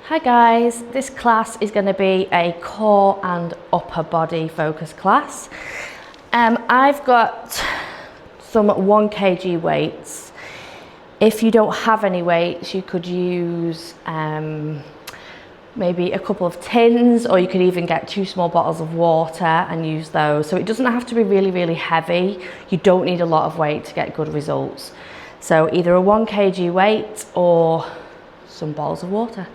Hi guys, this class is going to be a core and upper body focus class. I've got some 1 kg weights. If you don't have any weights, you could use maybe a couple of tins, or you could even get 2 small bottles of water and use those. So it doesn't have to be really heavy. You don't need a lot of weight to get good results. So either a 1 kg weight or some bottles of water.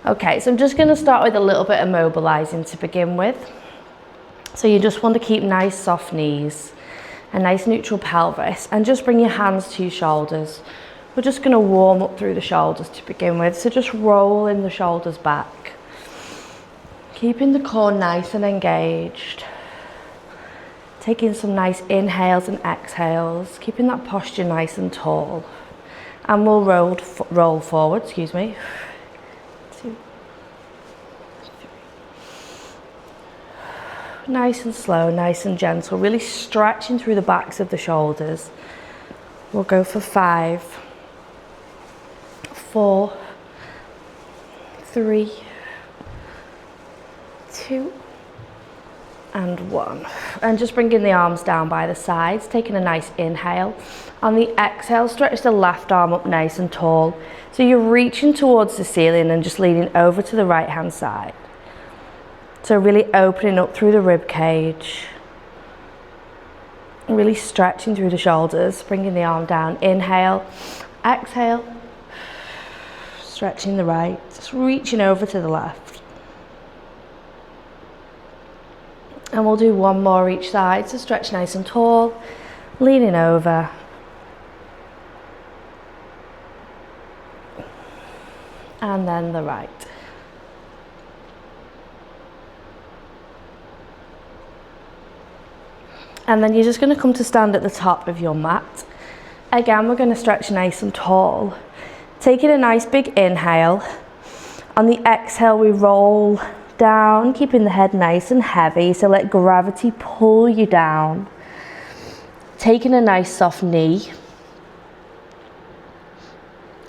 Okay, so I'm just going to start with a little bit of mobilizing to begin with. So you just want to keep nice soft knees, a nice neutral pelvis, and just bring your hands to your shoulders. We're just going to warm up through the shoulders to begin with. So just rolling the shoulders back, keeping the core nice and engaged. Taking some nice inhales and exhales, keeping that posture nice and tall. And we'll roll forward, excuse me. 2, 3. Nice and slow, nice and gentle, really stretching through the backs of the shoulders. We'll go for 5, 4, 3, 2, and 1. And just bringing the arms down by the sides, taking a nice inhale. On the exhale, stretch the left arm up nice and tall. So you're reaching towards the ceiling and just leaning over to the right hand side. So really opening up through the rib cage. Really stretching through the shoulders, bringing the arm down. Inhale, exhale, stretching the right, just reaching over to the left. And we'll do 1 more each side, so stretch nice and tall, leaning over. And then the right. And then you're just going to come to stand at the top of your mat. Again, we're going to stretch nice and tall. Taking a nice big inhale. On the exhale, we roll down, keeping the head nice and heavy. So let gravity pull you down. Taking a nice soft knee.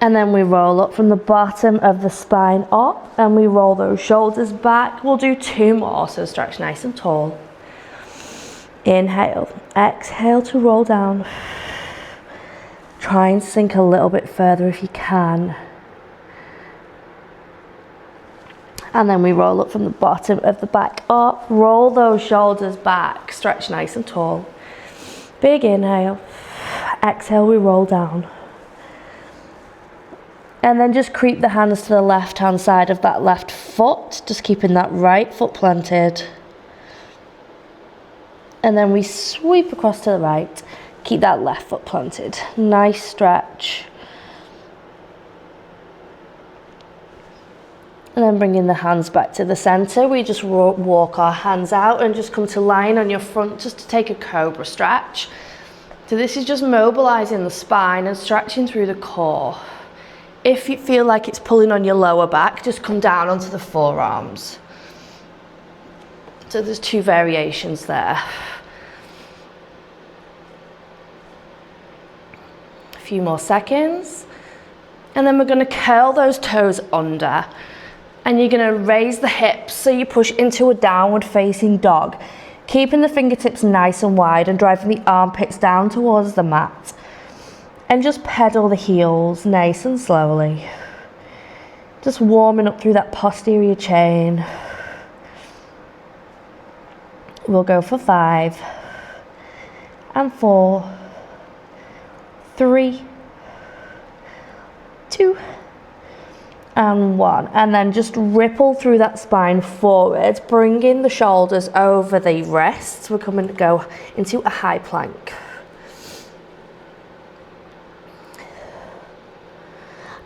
And then we roll up from the bottom of the spine up, and we roll those shoulders back. We'll do 2 more, so stretch nice and tall. Inhale, exhale to roll down. Try and sink a little bit further if you can. And then we roll up from the bottom of the back up, roll those shoulders back, stretch nice and tall. Big inhale, exhale, we roll down. And then just creep the hands to the left hand side of that left foot, just keeping that right foot planted. And then we sweep across to the right, keep that left foot planted. Nice stretch. And then bringing the hands back to the center, we just walk our hands out and just come to lying on your front just to take a cobra stretch. So this is just mobilizing the spine and stretching through the core. If you feel like it's pulling on your lower back, just come down onto the forearms. So there's 2 variations there. A few more seconds. And then we're going to curl those toes under. And you're going to raise the hips so you push into a downward facing dog. Keeping the fingertips nice and wide and driving the armpits down towards the mat. And just pedal the heels nice and slowly. Just warming up through that posterior chain. We'll go for 5 and 4, 3, 2, and 1. And then just ripple through that spine forward, bringing the shoulders over the wrists. We're going to go into a high plank.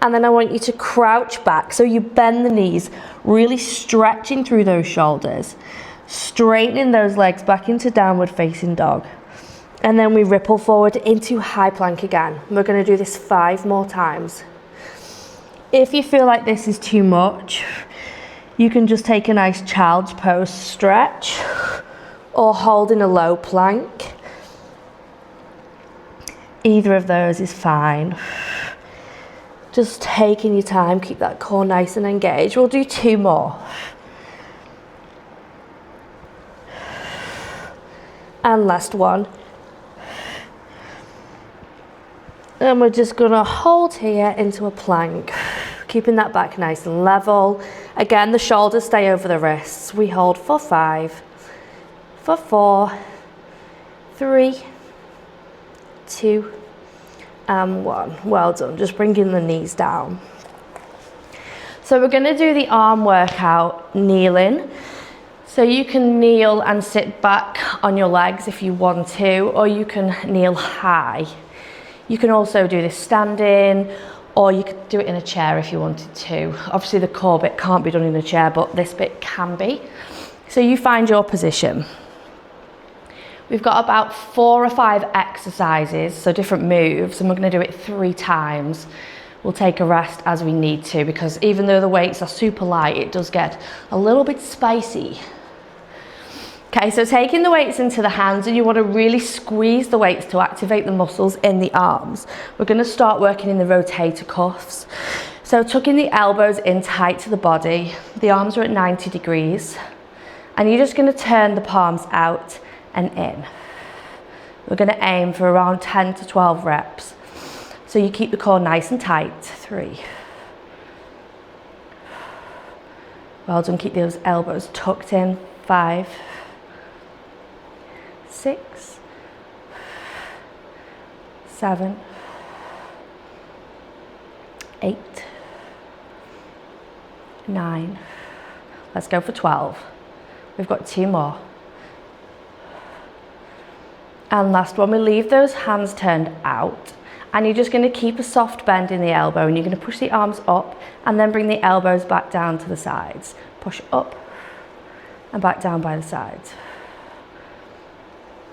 And then I want you to crouch back, so you bend the knees, really stretching through those shoulders, straightening those legs back into downward facing dog. And then we ripple forward into high plank again. We're going to do this 5 more times. If you feel like this is too much, you can just take a nice child's pose stretch or hold in a low plank. Either of those is fine. Just taking your time, keep that core nice and engaged. We'll do 2 more. And last one. And we're just gonna hold here into a plank, keeping that back nice and level. Again, the shoulders stay over the wrists. We hold for 5, for 4, 3, 2, and 1. Well done, just bringing the knees down. So we're gonna do the arm workout kneeling. So you can kneel and sit back on your legs if you want to, or you can kneel high. You can also do this standing, or you could do it in a chair if you wanted to. Obviously the core bit can't be done in a chair, but this bit can be. So you find your position. We've got about 4 or 5 exercises, so different moves, and we're gonna do it 3 times. We'll take a rest as we need to, because even though the weights are super light, it does get a little bit spicy. Okay, so taking the weights into the hands, and you want to really squeeze the weights to activate the muscles in the arms. We're going to start working in the rotator cuffs. So tucking the elbows in tight to the body, the arms are at 90 degrees, and you're just going to turn the palms out and in. We're going to aim for around 10 to 12 reps. So you keep the core nice and tight. 3. Well done, keep those elbows tucked in. 5, 6, 7, 8, 9. Let's go for 12. We've got 2 more. And last one, we leave those hands turned out, and you're just going to keep a soft bend in the elbow, and you're going to push the arms up and then bring the elbows back down to the sides. Push up and back down by the sides.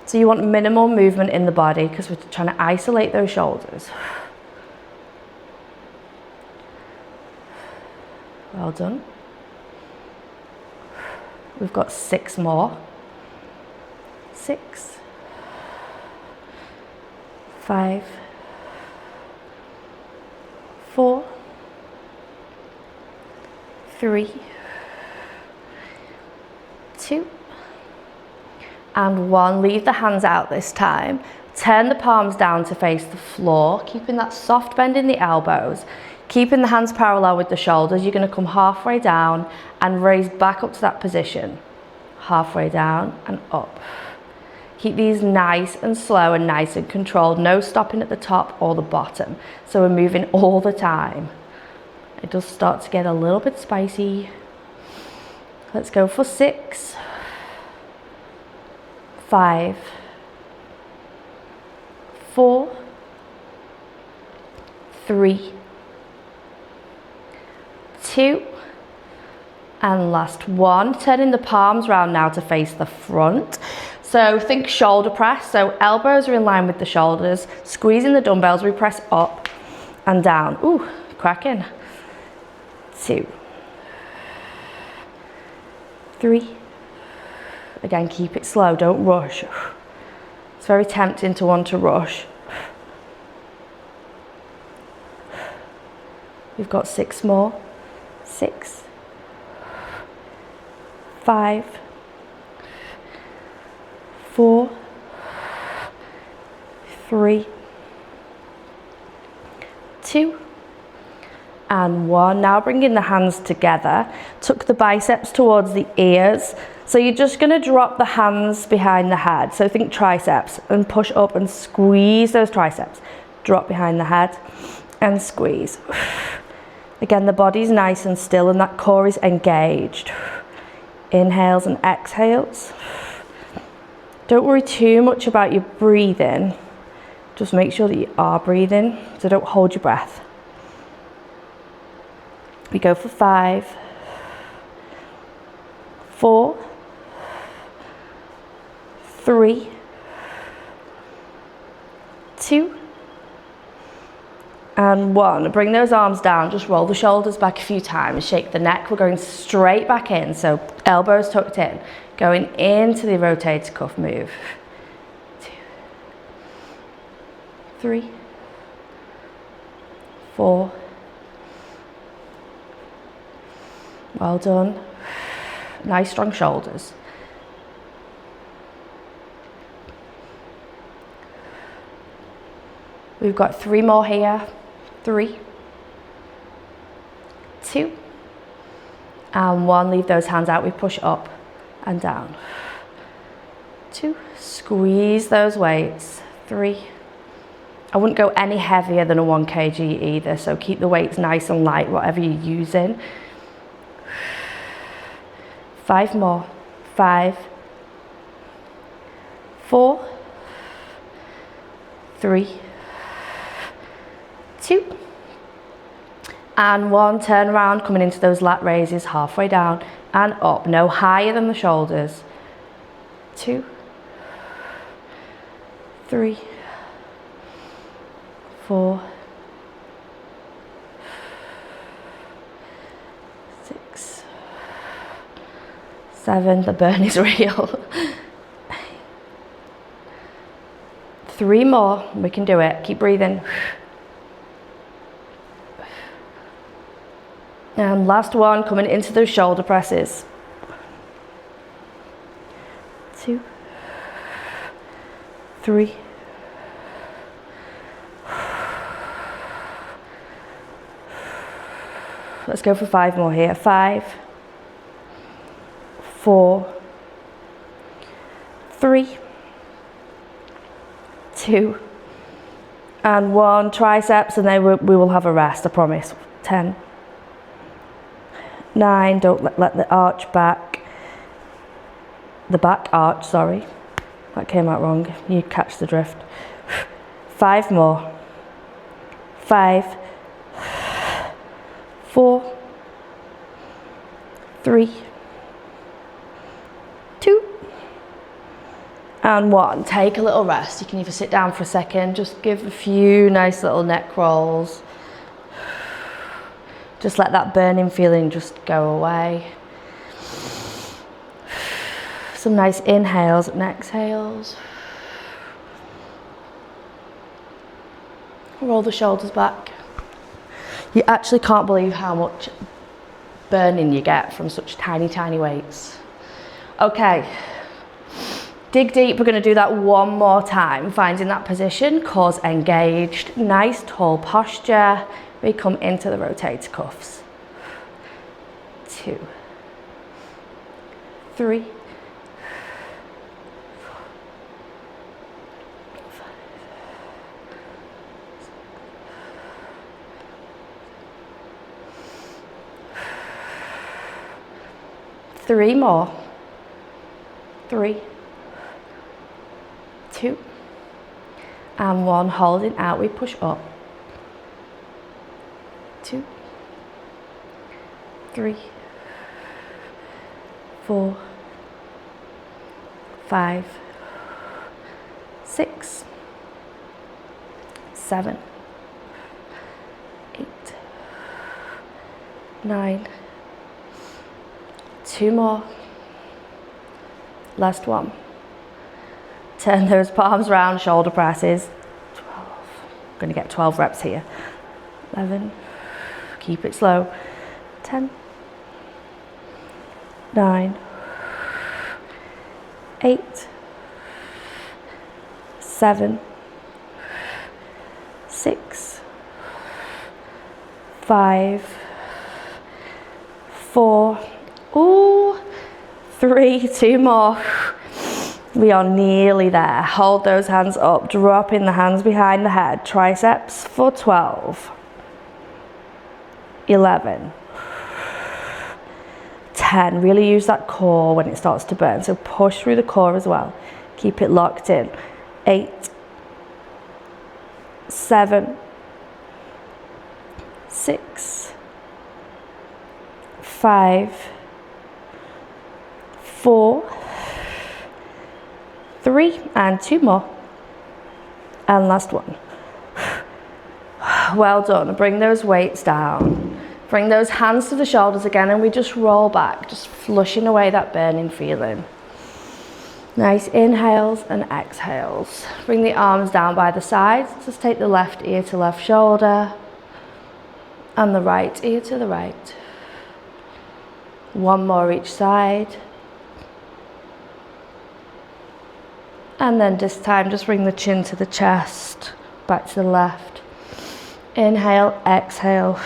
So you want minimal movement in the body because we're trying to isolate those shoulders. Well done. We've got 6 more. 6, 5, 4, 3, 2, and 1. Leave the hands out this time. Turn the palms down to face the floor, keeping that soft bend in the elbows, keeping the hands parallel with the shoulders. You're going to come halfway down and raise back up to that position. Halfway down and up. Keep these nice and slow and nice and controlled. No stopping at the top or the bottom. So we're moving all the time. It does start to get a little bit spicy. Let's go for 6, 5, 4, 3, 2, and last 1. Turning the palms round now to face the front. So think shoulder press, so elbows are in line with the shoulders, squeezing the dumbbells, we press up and down. Ooh, cracking. 2, 3. Again, keep it slow, don't rush. It's very tempting to want to rush. We've got 6 more. 6, 5, 4, 3, 2, and 1. Now bringing the hands together, tuck the biceps towards the ears. So you're just going to drop the hands behind the head. So think triceps and push up and squeeze those triceps. Drop behind the head and squeeze. Again, the body's nice and still and that core is engaged. Inhales and exhales. Don't worry too much about your breathing. Just make sure that you are breathing, so don't hold your breath. We go for 5, 4, 3, 2, and 1. Bring those arms down, just roll the shoulders back a few times, shake the neck. We're going straight back in, so elbows tucked in, going into the rotator cuff move. 2, 3, 4, Well done. Nice strong shoulders. We've got 3 more here. 3, 2, and 1. Leave those hands out. We push up and down. 2, squeeze those weights. 3. I wouldn't go any heavier than a 1 kg either, so keep the weights nice and light, whatever you're using. 5 more. 5, 4, 3, 2, and 1. Turn around, coming into those lat raises, halfway down and up, no higher than the shoulders. 2, 3, 4, 6, 7, the burn is real. 3 more, we can do it, keep breathing. And last one, coming into those shoulder presses. 2, 3, 4. Let's go for 5 more here. 5, 4, 3, 2, and 1. Triceps, and then we will have a rest, I promise. 10, 9, don't let the arch back. The back arch, sorry. That came out wrong. You catch the drift. 5 more. 5, 4, 3, 2, and 1. Take a little rest. You can either sit down for a second, just give a few nice little neck rolls. Just let that burning feeling just go away. Some nice inhales and exhales. Roll the shoulders back. You actually can't believe how much burning you get from such tiny, tiny weights. Okay, dig deep. We're going to do that one more time, finding that position, cores engaged, nice tall posture. We come into the rotator cuffs. 2, 3, 3 more. 3, 2, and 1. Holding out, we push up. 2, 3, 4, 5, 6, 7, 8, 9. 2 more. Last one. Turn those palms round, shoulder presses. 12. I'm going to get 12 reps here. 11. Keep it slow. 10. 9. 8. 7. 6. 5. 4. Ooh, 3, 2 more. We are nearly there. Hold those hands up, dropping the hands behind the head. Triceps for 12. 11. 10. Really use that core when it starts to burn. So push through the core as well. Keep it locked in. 8. 7. 6. 5. 4, 3, and 2 more. And last one. Well done. Bring those weights down. Bring those hands to the shoulders again, and we just roll back, just flushing away that burning feeling. Nice inhales and exhales. Bring the arms down by the sides. Just take the left ear to left shoulder and the right ear to the right. One more each side. And then this time, just bring the chin to the chest, back to the left. Inhale, exhale.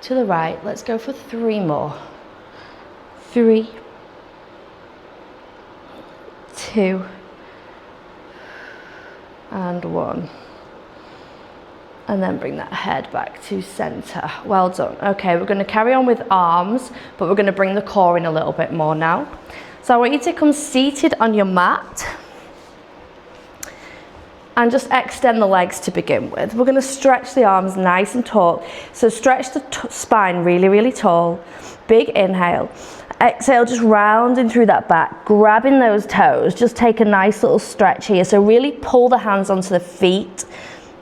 To the right, let's go for 3 more. 3, 2, and 1. And then bring that head back to center. Well done. Okay, we're going to carry on with arms, but we're going to bring the core in a little bit more now. So I want you to come seated on your mat and just extend the legs to begin with. We're going to stretch the arms nice and tall. So stretch the spine really, really tall. Big inhale. Exhale, just rounding through that back, grabbing those toes. Just take a nice little stretch here. So really pull the hands onto the feet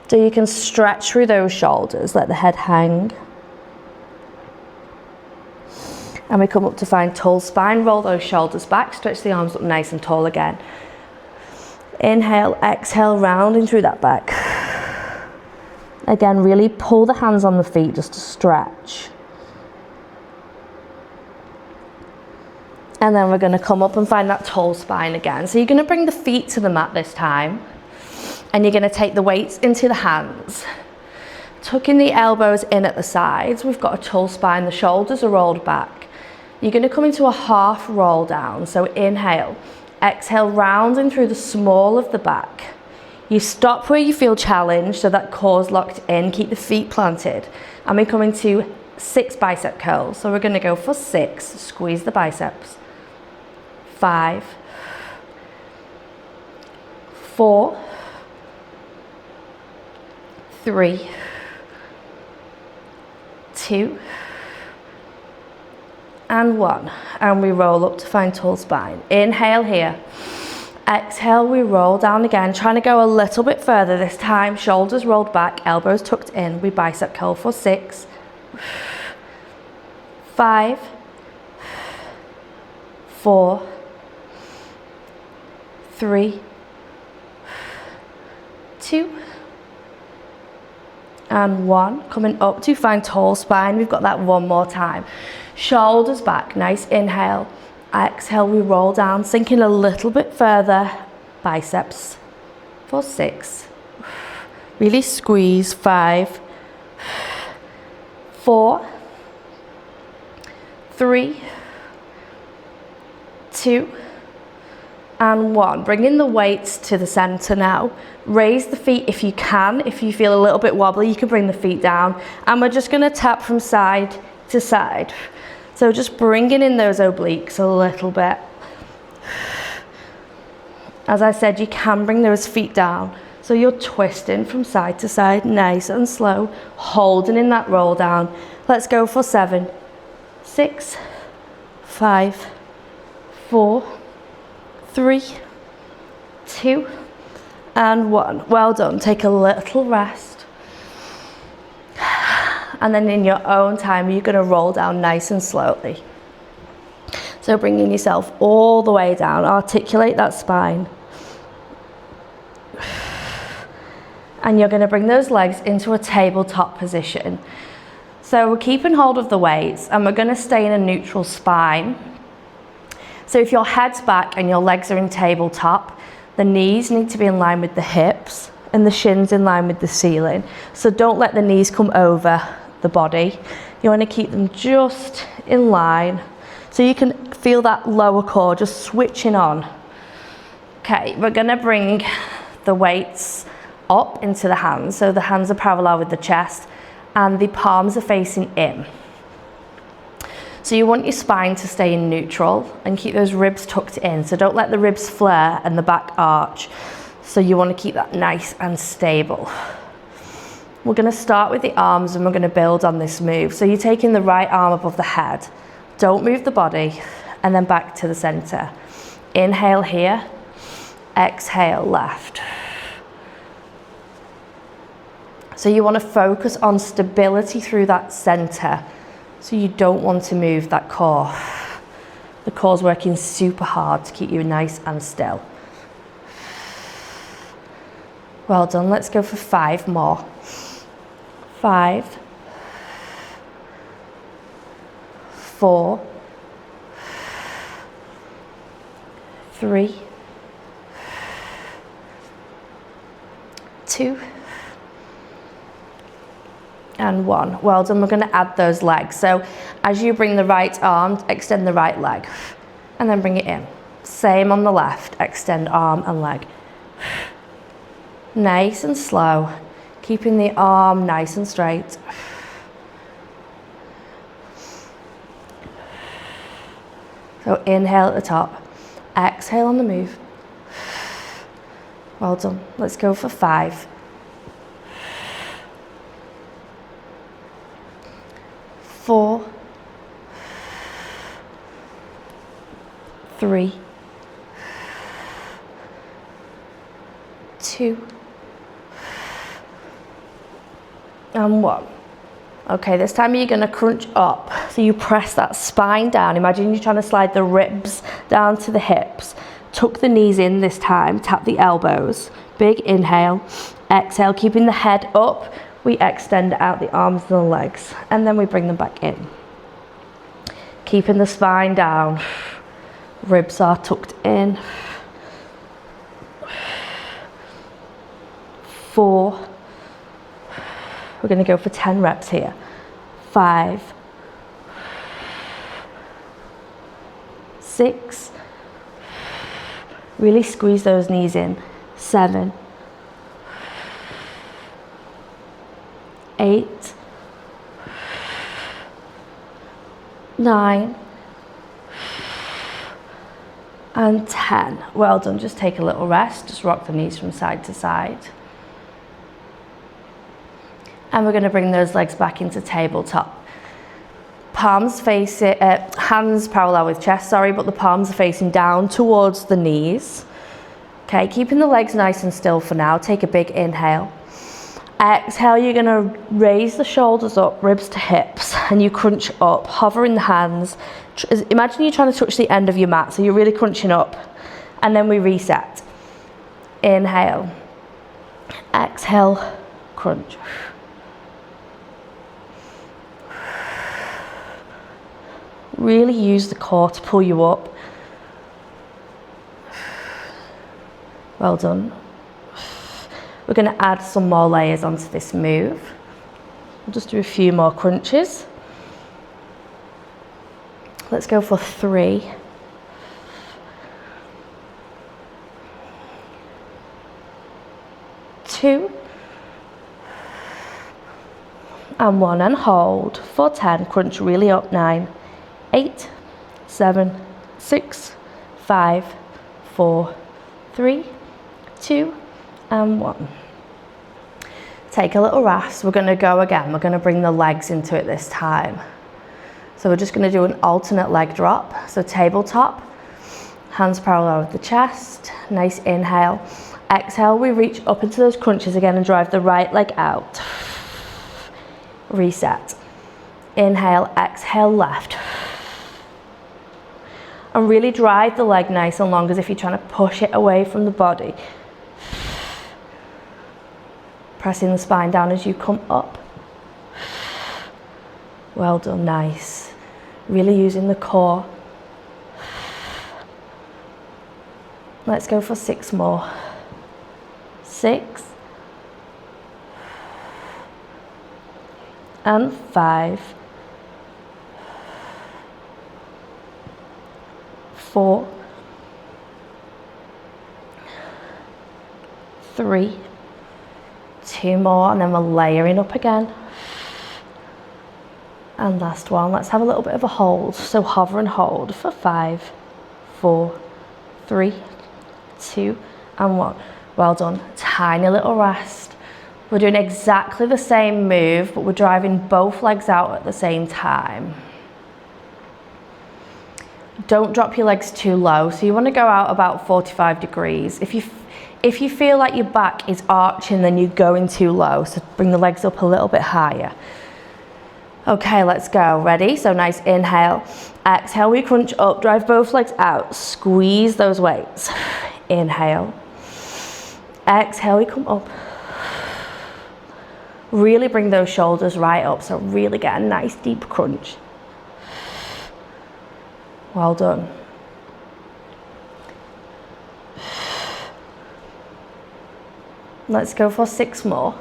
so you can stretch through those shoulders. Let the head hang. And we come up to find tall spine. Roll those shoulders back. Stretch the arms up nice and tall again. Inhale, exhale, rounding through that back. Again, really pull the hands on the feet just to stretch. And then we're going to come up and find that tall spine again. So you're going to bring the feet to the mat this time. And you're going to take the weights into the hands. Tucking the elbows in at the sides. We've got a tall spine. The shoulders are rolled back. You're going to come into a half roll down. So inhale. Exhale, rounding through the small of the back. You stop where you feel challenged, so that core's locked in. Keep the feet planted. And we come into 6 bicep curls. So we're going to go for 6. Squeeze the biceps. 5, 4, 3, 2, and 1. And we roll up to find tall spine. Inhale here. Exhale, we roll down again, trying to go a little bit further this time. Shoulders rolled back, elbows tucked in. We bicep curl for 6, 5, 4, 3, 2, and 1. Coming up to find tall spine. We've got that one more time. Shoulders back, nice inhale. Exhale, we roll down, sinking a little bit further. Biceps for 6. Really squeeze. 5, 4, 3, 2, and 1. Bringing the weights to the center now. Raise the feet if you can. If you feel a little bit wobbly, you can bring the feet down. And we're just going to tap from side to side. So just bringing in those obliques a little bit. As I said, you can bring those feet down. So you're twisting from side to side, nice and slow, holding in that roll down. Let's go for 7, 6, 5, 4, 3, 2, and 1. Well done. Take a little rest. And then in your own time, you're going to roll down nice and slowly. So bringing yourself all the way down. Articulate that spine. And you're going to bring those legs into a tabletop position. So we're keeping hold of the weights and we're going to stay in a neutral spine. So if your head's back and your legs are in tabletop, the knees need to be in line with the hips and the shins in line with the ceiling. So don't let the knees come over the body. You want to keep them just in line so you can feel that lower core just switching on. Okay, we're going to bring the weights up into the hands. So the hands are parallel with the chest and the palms are facing in. So you want your spine to stay in neutral and keep those ribs tucked in. So don't let the ribs flare and the back arch. So you want to keep that nice and stable. We're going to start with the arms and we're going to build on this move. So you're taking the right arm above the head. Don't move the body and then back to the center. Inhale here. Exhale left. So you want to focus on stability through that center. So you don't want to move that core. The core's working super hard to keep you nice and still. Well done. Let's go for 5 more. 5, 4, 3, 2, and 1. Well done. We're going to add those legs. So as you bring the right arm, extend the right leg and then bring it in. Same on the left, extend arm and leg. Nice and slow, keeping the arm nice and straight. So inhale at the top, exhale on the move. Well done. Let's go for 5. 4, 3, 2, and 1. Okay, this time you're going to crunch up. So you press that spine down. Imagine you're trying to slide the ribs down to the hips. Tuck the knees in this time, tap the elbows. Big inhale, exhale, keeping the head up. We extend out the arms and the legs, and then we bring them back in. Keeping the spine down. Ribs are tucked in. 4. We're going to go for 10 reps here. 5, 6. Really squeeze those knees in. 7, 8, 9, and 10. Well done. Just take a little rest. Just rock the knees from side to side. And we're going to bring those legs back into tabletop. Palms face it, hands parallel with chest, but the palms are facing down towards the knees. Okay, keeping the legs nice and still for now. Take a big inhale. Exhale, you're going to raise the shoulders up, ribs to hips, and you crunch up, hover in the hands. Imagine you're trying to touch the end of your mat, so you're really crunching up. And then we reset. Inhale. Exhale, crunch. Really use the core to pull you up. Well done. We're going to add some more layers onto this move. We'll just do a few more crunches. Let's go for 3. 2. And 1, and hold. For 10, crunch really up. 9, 8, 7, 6, 5, 4, 3, 2, and 1. Take a little rest. We're going to go again. We're going to bring the legs into it this time. So we're just going to do an alternate leg drop. So tabletop, hands parallel with the chest. Nice inhale. Exhale, we reach up into those crunches again and drive the right leg out. Reset. Inhale, exhale, left. And really drive the leg nice and long as if you're trying to push it away from the body. Pressing the spine down as you come up. Well done, nice. Really using the core. Let's go for 6 more. 6. And 5. 4, 3, 2 more, and then we're layering up again. And last one. Let's have a little bit of a hold. So hover and hold for 5, 4, 3, 2, and 1. Well done. Tiny little rest. We're doing exactly the same move, but we're driving both legs out at the same time. Don't drop your legs too low. So you want to go out about 45 degrees. If you feel like your back is arching, then you're going too low. So bring the legs up a little bit higher. Okay, let's go. Ready? So nice inhale. Exhale, we crunch up, drive both legs out. Squeeze those weights. Inhale. Exhale, we come up. Really bring those shoulders right up. So really get a nice deep crunch. Well done. Let's go for 6 more.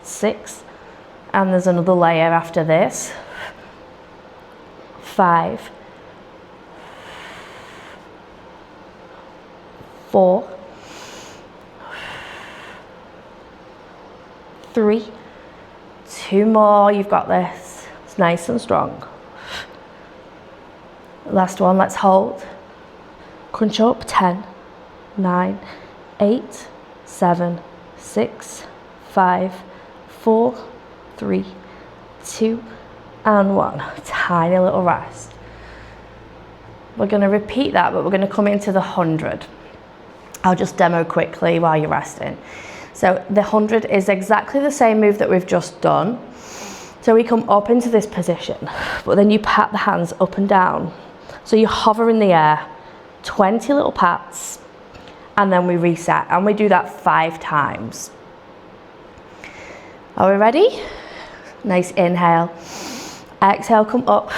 6. And there's another layer after this. 5. 4. 3. 2 more, you've got this. It's nice and strong. Last one, let's hold. Crunch up. 10, 9, 8, 7, 6, 5, 4, 3, 2, and 1. Tiny little rest. We're going to repeat that, but we're going to come into the 100. I'll just demo quickly while you're resting. So the 100 is exactly the same move that we've just done. So we come up into this position, but then you pat the hands up and down. So you hover in the air, 20 little pats, and then we reset, and we do that 5 times. Are we ready? Nice inhale. Exhale, come up,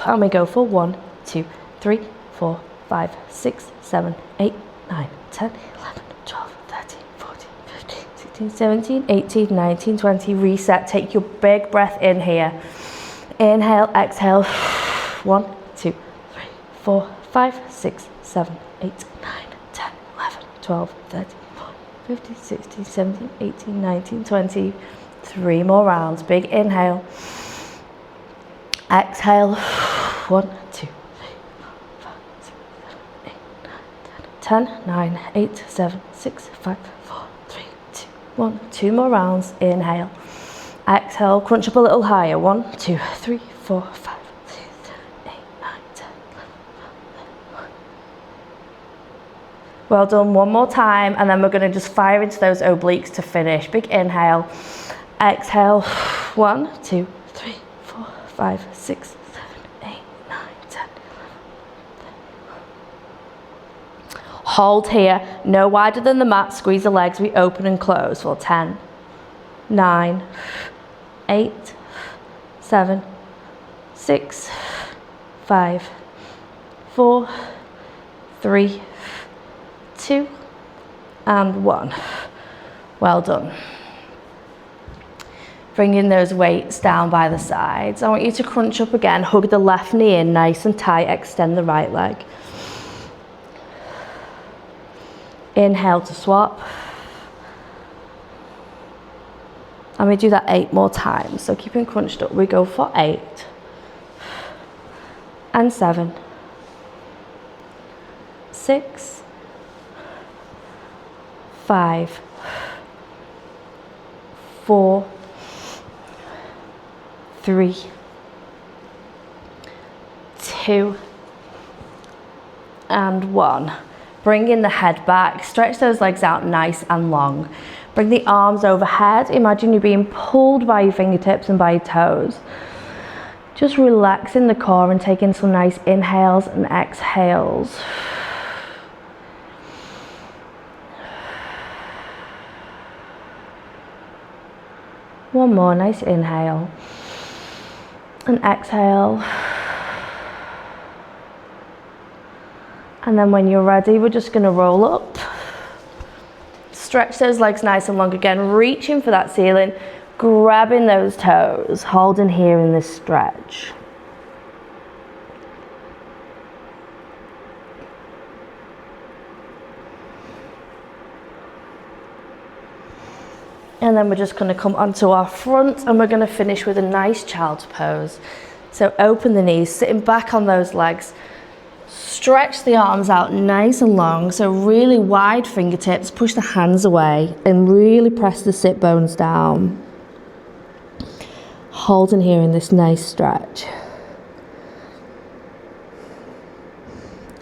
and we go for 1, 2, 3, 4, 5, 6, 7, 8, 9, 10, 11, 12, 13, 14, 15, 16, 17, 18, 19, 20. Reset. Take your big breath in here. Inhale, exhale. 1, 2, 3, 4, 5, 6, 7, 8, 9, 10, 11, 12, 13, 14, 15, 16, 17, 18, 19, 20. 3 more rounds. Big inhale. Exhale. 1, 2, 3, 4, 5, 6, 7, 8, 9, 10, 9, 8, 7, 6, 5, 4, 3, 2, 1. 2 more rounds. Inhale. Exhale. Crunch up a little higher. 1, 2, 3, 4, 5, 6, 7, 8, 9, 10, 11, 12. Well done. One more time, and then we're going to just fire into those obliques to finish. Big inhale. Exhale. 1, 2, 3, 4, 5, 6, 7, 8, 9, 10, 11. Hold here, no wider than the mat. Squeeze the legs. We open and close for 10, 9, 8, 7, 6, 5, 4, 3, 2, and 1. Well done. Bringing those weights down by the sides. I want you to crunch up again. Hug the left knee in nice and tight. Extend the right leg. Inhale to swap. And we do that 8 more times. So keeping crunched up, we go for 8 and 7, 6, 5, 4, 3, 2, and 1. Bringing the head back, stretch those legs out nice and long. Bring the arms overhead. Imagine you're being pulled by your fingertips and by your toes. Just relaxing the core and taking some nice inhales and exhales. One more, nice inhale. And exhale. And then when you're ready, we're just going to roll up. Stretch those legs nice and long again, reaching for that ceiling, grabbing those toes, holding here in this stretch. And then we're just going to come onto our front, and we're going to finish with a nice child's pose. So open the knees, sitting back on those legs. Stretch the arms out nice and long, so really wide fingertips, push the hands away and really press the sit bones down. Holding here in this nice stretch.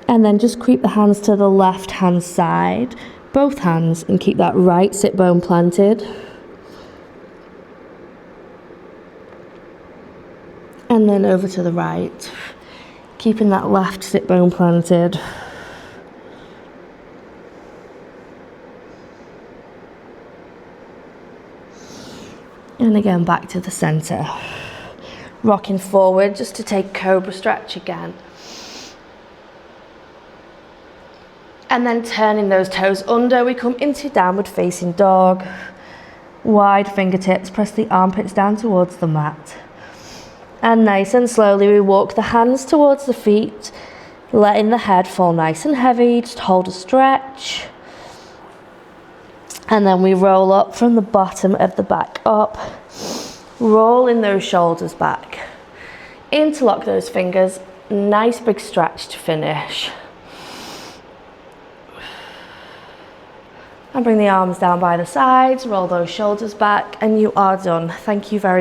And then just creep the hands to the left hand side, both hands, and keep that right sit bone planted. And then over to the right. Keeping that left sit bone planted. And again back to the center. Rocking forward just to take cobra stretch again. And then turning those toes under, we come into downward facing dog. Wide fingertips, press the armpits down towards the mat. And nice and slowly we walk the hands towards the feet, letting the head fall nice and heavy. Just hold a stretch. And then we roll up from the bottom of the back up, rolling those shoulders back. Interlock those fingers, nice big stretch to finish. And bring the arms down by the sides, roll those shoulders back, and you are done. Thank you very much.